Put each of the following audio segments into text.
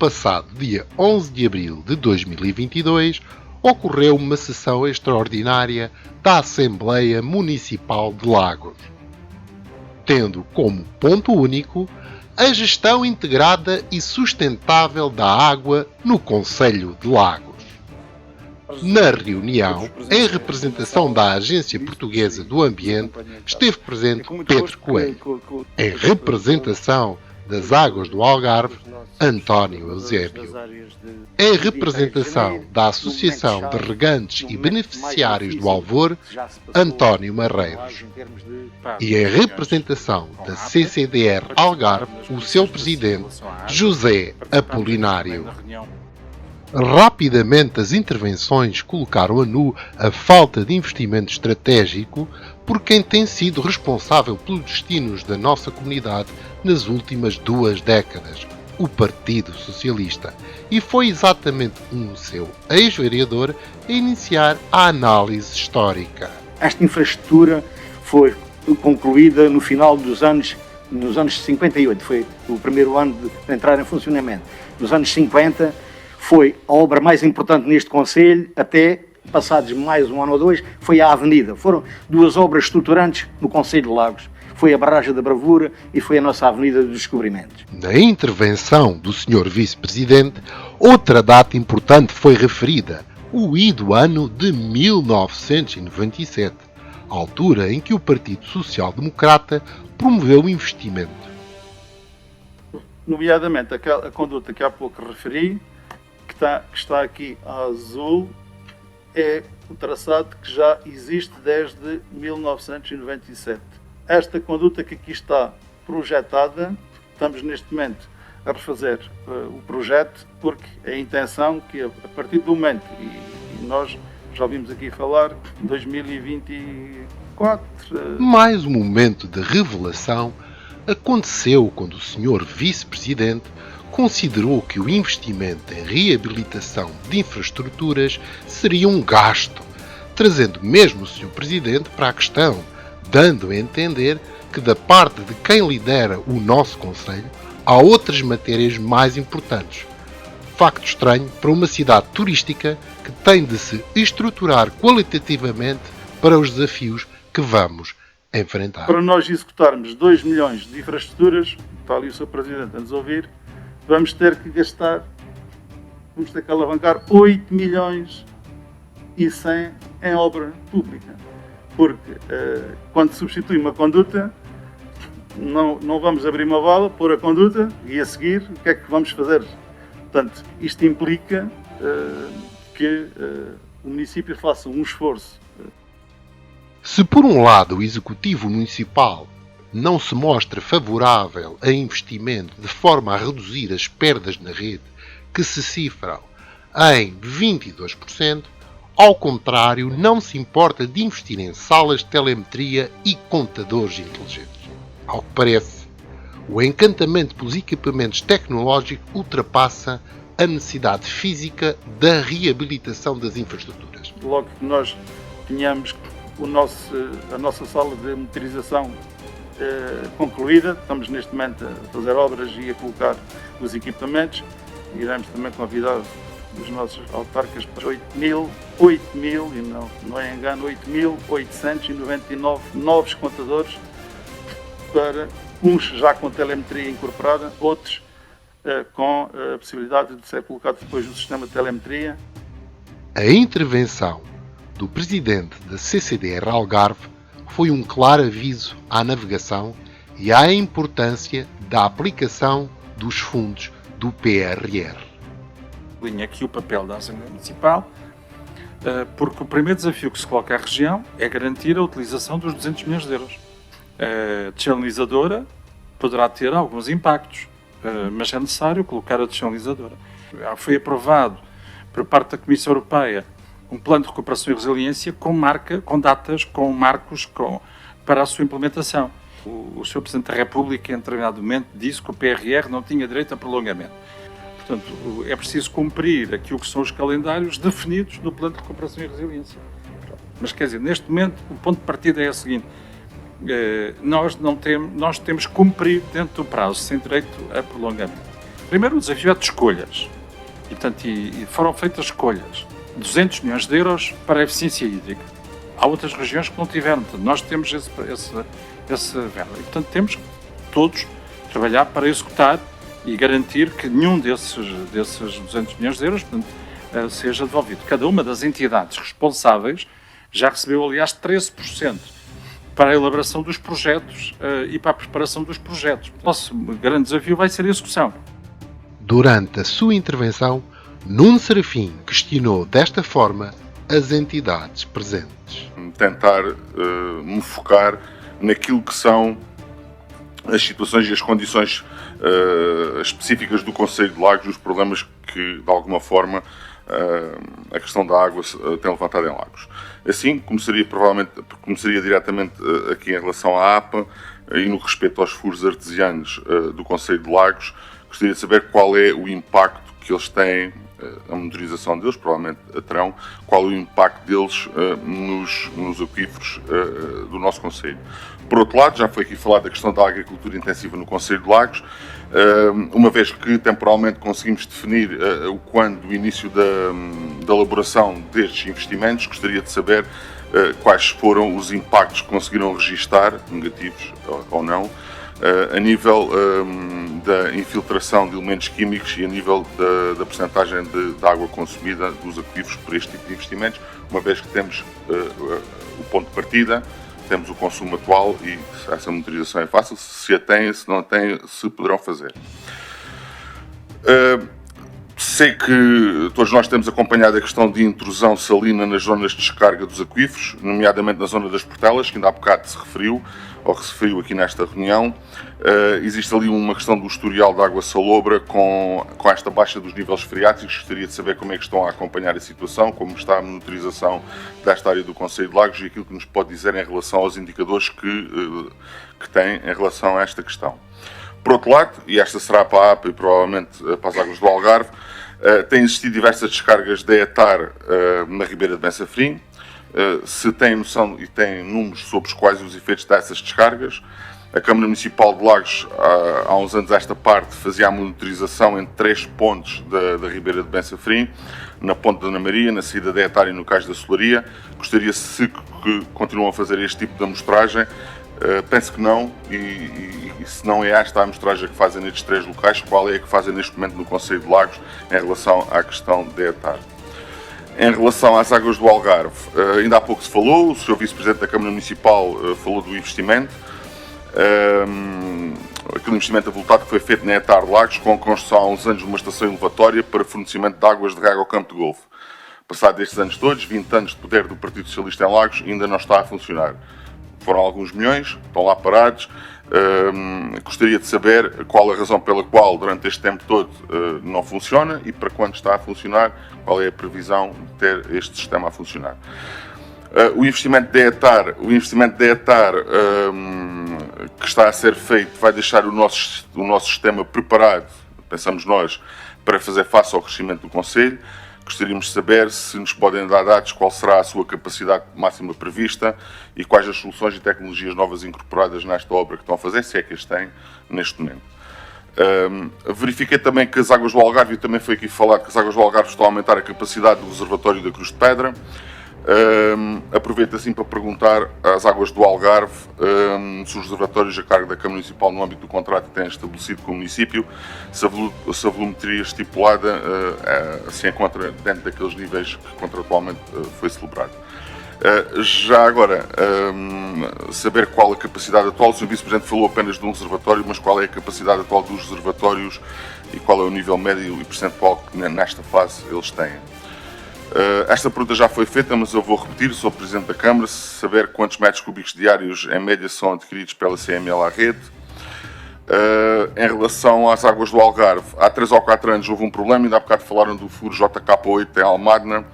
passado dia 11 de abril de 2022, ocorreu uma sessão extraordinária da Assembleia Municipal de Lagos, tendo como ponto único a gestão integrada e sustentável da água no concelho de Lagos. Na reunião, em representação da Agência Portuguesa do Ambiente, esteve presente Pedro Coelho. Em representação das Águas do Algarve, António Eusébio. Em representação da Associação de Regantes e Beneficiários do Alvor, António Marreiros. E em representação da CCDR Algarve, o seu presidente, José Apolinário. Rapidamente as intervenções colocaram a nu a falta de investimento estratégico por quem tem sido responsável pelos destinos da nossa comunidade nas últimas 2 décadas, o Partido Socialista, e foi exatamente seu ex-vereador a iniciar a análise histórica. Esta infraestrutura foi concluída no final nos anos 58, foi o primeiro ano de entrar em funcionamento. Nos anos 50 foi a obra mais importante neste concelho, até passados mais um ano ou 2, foi a avenida. Foram 2 obras estruturantes no concelho de Lagos. Foi a Barragem da Bravura e foi a nossa Avenida dos Descobrimentos. Na intervenção do Sr. Vice-Presidente, outra data importante foi referida, o ido ano de 1997, altura em que o Partido Social Democrata promoveu o investimento. Nomeadamente a conduta que há pouco referi, que está aqui a azul, é o traçado que já existe desde 1997. Esta conduta que aqui está projetada, estamos neste momento a refazer o projeto, porque a intenção que a partir do momento, e nós já ouvimos aqui falar, 2024... Mais um momento de revelação aconteceu quando o Sr. Vice-Presidente considerou que o investimento em reabilitação de infraestruturas seria um gasto, trazendo mesmo o Sr. Presidente para a questão, dando a entender que da parte de quem lidera o nosso concelho há outras matérias mais importantes. Facto estranho para uma cidade turística que tem de se estruturar qualitativamente para os desafios que vamos enfrentar. Para nós executarmos 2 milhões de infraestruturas, está ali o Sr. Presidente a nos ouvir, vamos ter que alavancar 8 milhões e 100 em obra pública. Porque quando substitui uma conduta, não vamos abrir uma vala, pôr a conduta e a seguir o que é que vamos fazer? Portanto, isto implica que o município faça um esforço. Se por um lado o Executivo Municipal não se mostra favorável a investimento de forma a reduzir as perdas na rede, que se cifram em 22%, ao contrário, não se importa de investir em salas de telemetria e contadores inteligentes. Ao que parece, o encantamento pelos equipamentos tecnológicos ultrapassa a necessidade física da reabilitação das infraestruturas. Logo que nós tenhamos a nossa sala de motorização concluída, estamos neste momento a fazer obras e a colocar os equipamentos, iremos também convidar os nossos autarcas para 8.000, e não é engano, 8.899 novos contadores, para uns já com telemetria incorporada, outros com a possibilidade de ser colocado depois no sistema de telemetria. A intervenção do presidente da CCDR Algarve foi um claro aviso à navegação e à importância da aplicação dos fundos do PRR. Linha aqui o papel da Assembleia Municipal, porque o primeiro desafio que se coloca à região é garantir a utilização dos 200 milhões de euros. A desalinizadora poderá ter alguns impactos, mas é necessário colocar a desalinizadora. Foi aprovado por parte da Comissão Europeia um plano de recuperação e resiliência com datas, com marcos para a sua implementação. O Sr. Presidente da República, em determinado momento, disse que o PRR não tinha direito a prolongamento. Portanto, é preciso cumprir aquilo que são os calendários definidos no plano de recuperação e resiliência. Mas, quer dizer, neste momento, o ponto de partida é o seguinte: nós temos que cumprir dentro do prazo, sem direito a prolongamento. Primeiro, o desafio é de escolhas. E, portanto, e foram feitas escolhas. 200 milhões de euros para a eficiência hídrica. Há outras regiões que não tiveram. Portanto, nós temos esse verba. E, portanto, temos que todos trabalhar para executar e garantir que nenhum desses 200 milhões de euros, portanto, seja devolvido. Cada uma das entidades responsáveis já recebeu, aliás, 13% para a elaboração dos projetos e para a preparação dos projetos. O nosso grande desafio vai ser a execução. Durante a sua intervenção, Nuno Serafim questionou desta forma as entidades presentes. Tentar me focar naquilo que são as situações e as condições específicas do Concelho de Lagos e os problemas que, de alguma forma, a questão da água tem levantado em Lagos. Assim, começaria diretamente aqui em relação à APA e no respeito aos furos artesianos do Concelho de Lagos. Gostaria de saber qual é o impacto que eles têm, a monitorização deles, provavelmente terão, qual é o impacto deles nos aquíferos do nosso Concelho. Por outro lado, já foi aqui falado da questão da agricultura intensiva no Concelho de Lagos, uma vez que temporalmente conseguimos definir o quando do início da elaboração destes investimentos, gostaria de saber quais foram os impactos que conseguiram registar, negativos ou não, a nível da infiltração de elementos químicos e a nível da percentagem de água consumida dos aquíferos por este tipo de investimentos, uma vez que temos o ponto de partida, temos o consumo atual e essa monitorização é fácil, se a têm, se não a têm, se poderão fazer. Sei que todos nós temos acompanhado a questão de intrusão salina nas zonas de descarga dos aquíferos, nomeadamente na zona das Portelas, que ainda há bocado se referiu aqui nesta reunião. Existe ali uma questão do historial da água salobra com esta baixa dos níveis freáticos. Gostaria de saber como é que estão a acompanhar a situação, como está a monitorização desta área do Concelho de Lagos e aquilo que nos pode dizer em relação aos indicadores que tem em relação a esta questão. Por outro lado, e esta será para a APA e provavelmente para as águas do Algarve, têm existido diversas descargas de etar na Ribeira de Bensafrim. Se têm noção e têm números sobre os quais os efeitos dessas descargas. A Câmara Municipal de Lagos, há uns anos esta parte, fazia a monitorização em 3 pontos da Ribeira de Bensafrim, na Ponte da Ana Maria, na saída da etar e no Cais da Solaria. Gostaria, se que continuam a fazer este tipo de amostragem, penso que não, e se não é esta a amostragem que fazem nestes 3 locais, qual é a que fazem neste momento no Concelho de Lagos em relação à questão da etar? Em relação às águas do Algarve, ainda há pouco se falou, o Sr. Vice-Presidente da Câmara Municipal falou do investimento, aquele investimento avultado que foi feito na etar de Lagos com a construção há uns anos de uma estação elevatória para fornecimento de águas de rega ao campo de golfe. Passado estes anos todos, 20 anos de poder do Partido Socialista em Lagos, ainda não está a funcionar. Foram alguns milhões, estão lá parados. Gostaria de saber qual a razão pela qual durante este tempo todo não funciona e para quando está a funcionar, qual é a previsão de ter este sistema a funcionar. O investimento da etar que está a ser feito vai deixar o nosso sistema preparado, pensamos nós, para fazer face ao crescimento do Concelho. Gostaríamos de saber se nos podem dar dados qual será a sua capacidade máxima prevista e quais as soluções e tecnologias novas incorporadas nesta obra que estão a fazer, se é que as têm neste momento. Verifiquei também que as águas do Algarve, e também foi aqui falado que as águas do Algarve estão a aumentar a capacidade do reservatório da Cruz de Pedra. Aproveito assim para perguntar às águas do Algarve se os reservatórios a cargo da Câmara Municipal no âmbito do contrato têm estabelecido com o município, se a volumetria estipulada se encontra dentro daqueles níveis que contratualmente foi celebrado. Já agora, saber qual a capacidade atual, o Sr. Vice-Presidente falou apenas de um reservatório, mas qual é a capacidade atual dos reservatórios e qual é o nível médio e percentual que nesta fase eles têm. Esta pergunta já foi feita, mas eu vou repetir. Sou Presidente da Câmara, saber quantos metros cúbicos diários em média são adquiridos pela CML à rede. Em relação às águas do Algarve, há 3 ou 4 anos houve um problema, ainda há bocado falaram do furo JK8 em Almadna,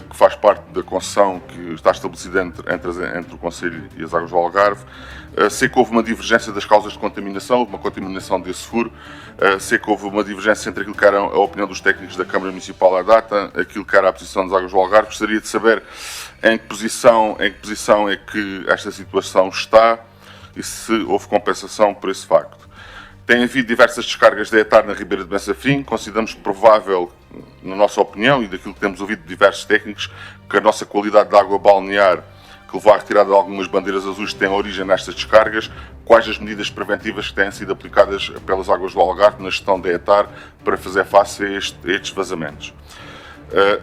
que faz parte da concessão que está estabelecida entre o Concelho e as águas do Algarve. Sei que houve uma divergência das causas de contaminação, houve uma contaminação desse furo. Sei que houve uma divergência entre aquilo que era a opinião dos técnicos da Câmara Municipal à data, aquilo que era a posição das águas do Algarve. Gostaria de saber em que posição é que esta situação está e se houve compensação por esse facto. Tem havido diversas descargas de ETAR na Ribeira de Bensafrim. Consideramos provável, na nossa opinião e daquilo que temos ouvido de diversos técnicos, que a nossa qualidade de água balnear, que levou à retirada de algumas bandeiras azuis, tem origem nestas descargas. Quais as medidas preventivas que têm sido aplicadas pelas águas do Algarve na gestão da ETAR para fazer face a estes vazamentos?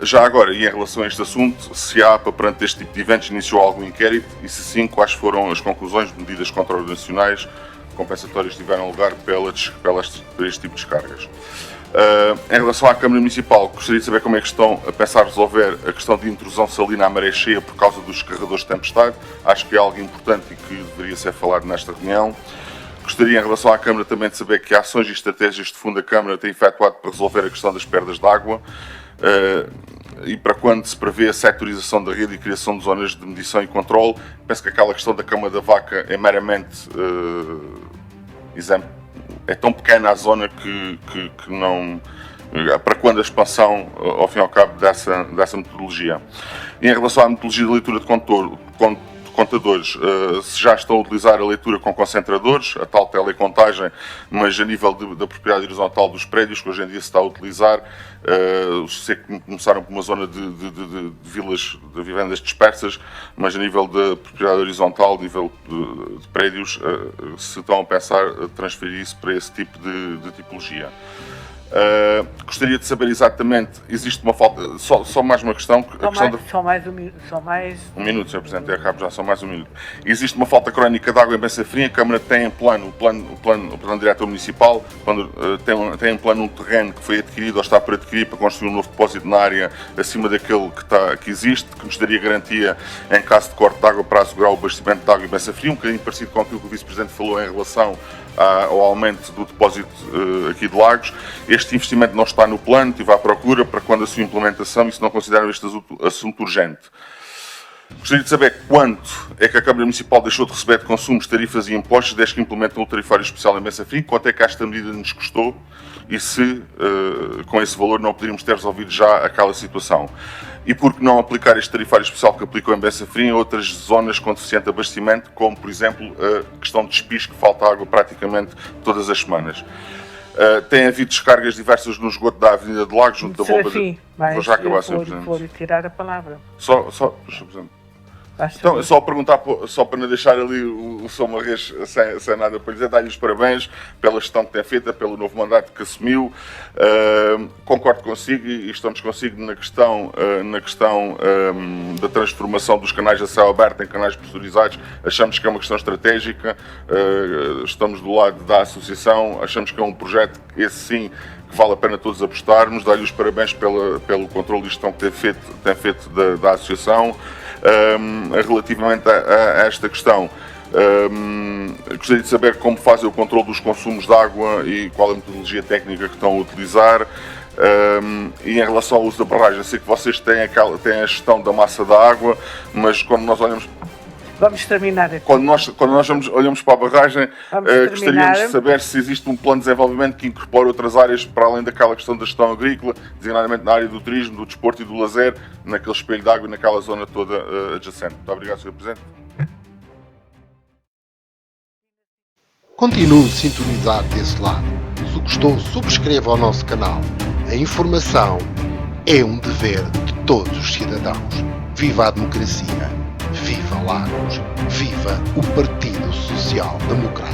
Já agora, e em relação a este assunto, se a APA, perante este tipo de eventos, iniciou algum inquérito e, se sim, quais foram as conclusões de medidas contra-organizacionais compensatórias que tiveram lugar por este tipo de descargas? Em relação à Câmara Municipal, gostaria de saber como é que estão a pensar resolver a questão de intrusão salina à maré cheia por causa dos carregadores de tempestade. Acho que é algo importante e que deveria ser falado nesta reunião. Gostaria, em relação à Câmara, também de saber que ações e estratégias de fundo a Câmara tem efetuado para resolver a questão das perdas de água e para quando se prevê a setorização da rede e criação de zonas de medição e controle. Penso que aquela questão da Cama da Vaca é meramente exemplo. É tão pequena a zona que não... Para quando a expansão, ao fim e ao cabo, dessa metodologia. E em relação à metodologia de leitura de contadores, se já estão a utilizar a leitura com concentradores, a tal telecontagem, mas a nível da propriedade horizontal dos prédios, que hoje em dia se está a utilizar, sei que começaram por uma zona de vilas, de vivendas dispersas, mas a nível da propriedade horizontal, a nível de prédios, se estão a pensar transferir isso para esse tipo de tipologia. Gostaria de saber exatamente, existe uma falta, só mais uma questão. Só mais um minuto, Sr. Presidente, eu acabo já, só mais um minuto. Existe uma falta crónica de água em Bensafrim. A Câmara tem em plano, o plano diretor municipal, tem em plano um terreno que foi adquirido ou está por adquirir para construir um novo depósito na área acima daquele que existe, que nos daria garantia em caso de corte de água para assegurar o abastecimento de água em Bensafrim, um bocadinho parecido com aquilo que o Vice-Presidente falou em relação ao aumento do depósito aqui de Lagos. Este investimento não está no plano, estive à procura para quando a sua implementação, e se não consideram este assunto urgente. Gostaria de saber quanto é que a Câmara Municipal deixou de receber de consumos, tarifas e impostos desde que implementou o tarifário especial em Bensafrim, quanto é que esta medida nos custou e se com esse valor não poderíamos ter resolvido já aquela situação. E por que não aplicar este tarifário especial que aplicou em Bensafrim a outras zonas com deficiente abastecimento, como por exemplo a questão de despiche, que falta água praticamente todas as semanas. Tem havido descargas diversas no esgoto da Avenida de Lagos, junto da bomba de... Vou já acabar, Sr. Presidente. Vou tirar a palavra. Sr. Presidente. Então, só perguntar, só para não deixar ali o Sr. Marrês sem nada para dizer, dar-lhe os parabéns pela gestão que tem feita, pelo novo mandato que assumiu. Concordo consigo e estamos consigo na questão da transformação dos canais a céu aberto em canais pressurizados. Achamos que é uma questão estratégica, estamos do lado da associação, achamos que é um projeto, esse sim, que vale a pena todos apostarmos. Dar-lhe os parabéns pelo controle de gestão que tem feito da associação. Relativamente a esta questão, gostaria de saber como fazem o controle dos consumos de água e qual a metodologia técnica que estão a utilizar. E em relação ao uso da barragem, sei que vocês têm a gestão da massa da água, mas quando nós olhamos... Vamos terminar aqui. Quando nós olhamos para a barragem, gostaríamos de saber se existe um plano de desenvolvimento que incorpora outras áreas para além daquela questão da gestão agrícola, designadamente na área do turismo, do desporto e do lazer, naquele espelho de água e naquela zona toda adjacente. Muito obrigado, Sr. Presidente. Continue sintonizado desse lado. Se gostou, subscreva o nosso canal. A informação é um dever de todos os cidadãos. Viva a democracia! Viva Lagos! Viva o Partido Social Democrata!